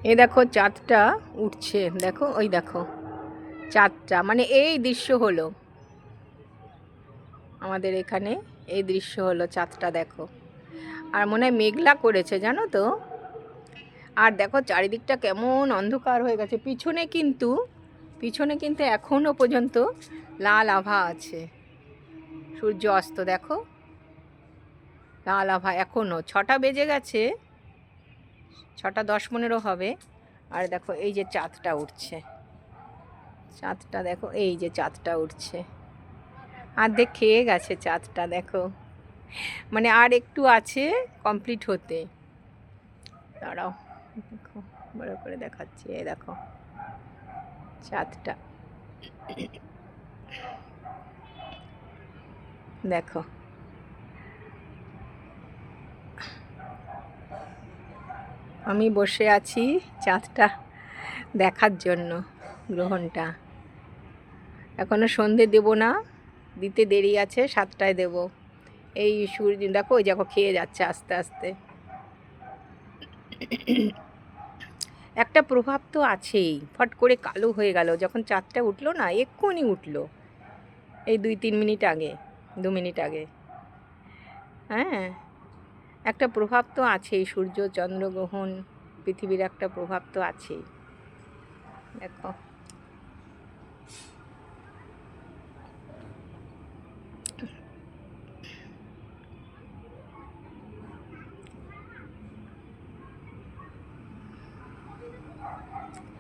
এই দেখো চাঁদটা উঠছে, দেখো ওই দেখো চাঁদটা, মানে এই দৃশ্য হলো আমাদের এখানে, এই দৃশ্য হলো চাঁদটা দেখো। আর মনে হয় মেঘলা করেছে জানো তো। আর দেখো চারিদিকটা কেমন অন্ধকার হয়ে গেছে, পিছনে কিন্তু এখনো পর্যন্ত লাল আভা আছে। সূর্য অস্ত দেখো, লাল আভা এখনো, 6টা বেজে গেছে, 6টা 10-15 হবে। আর দেখো এই যে চাঁদটা উঠছে, চাঁদটা দেখো, এই যে চাঁদটা উঠছে, অর্ধেক খেয়ে গেছে চাঁদটা দেখো, মানে আর একটু আছে কমপ্লিট হতে। দাঁড়াও দেখো, বড় করে দেখাচ্ছি, এই দেখো চাঁদটা দেখো। আমি বসে আছি চাঁদটা দেখার জন্য, গ্রহণটা। এখনো সন্ধে দেব না, দিতে দেরি আছে, 7টায় দেব। এই সূর্য দেখো, ওই দেখো খেয়ে যাচ্ছে আস্তে আস্তে। একটা প্রভাব তো আছেই, ফট করে কালো হয়ে গেল যখন চাঁদটা উঠলো না, এক্ষুনি উঠলো, এই 2-3 মিনিট আগে, 2 মিনিট আগে। হ্যাঁ, একটা প্রভাব তো আছেই, সূর্য চন্দ্রগ্রহণ, পৃথিবীর একটা প্রভাব তো আছেই দেখো।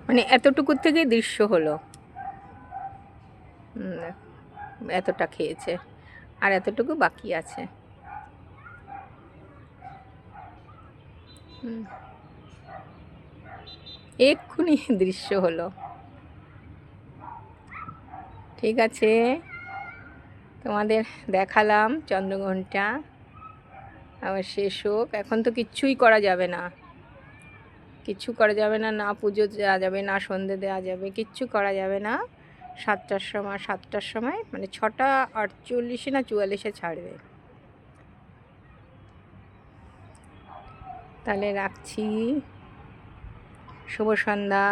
মানে এতটুকুর থেকেই দৃশ্য হলো, এতটা খেয়েছে আর এতটুকু বাকি আছে। এক্ষুনি দৃশ্য হলো। ঠিক আছে, তোমাদের দেখালাম চন্দ্রগ্রহণটা, আবার শেষ হোক। এখন তো কিচ্ছুই করা যাবে না, কিচ্ছু করা যাবে না, না পুজো দেওয়া যাবে, না সন্ধে দেওয়া যাবে, কিচ্ছু করা যাবে না। 7টার সময় মানে 6টা 48 না 44-এ ছাড়বে। তাহলে রাখছি, শুভ সন্ধ্যা।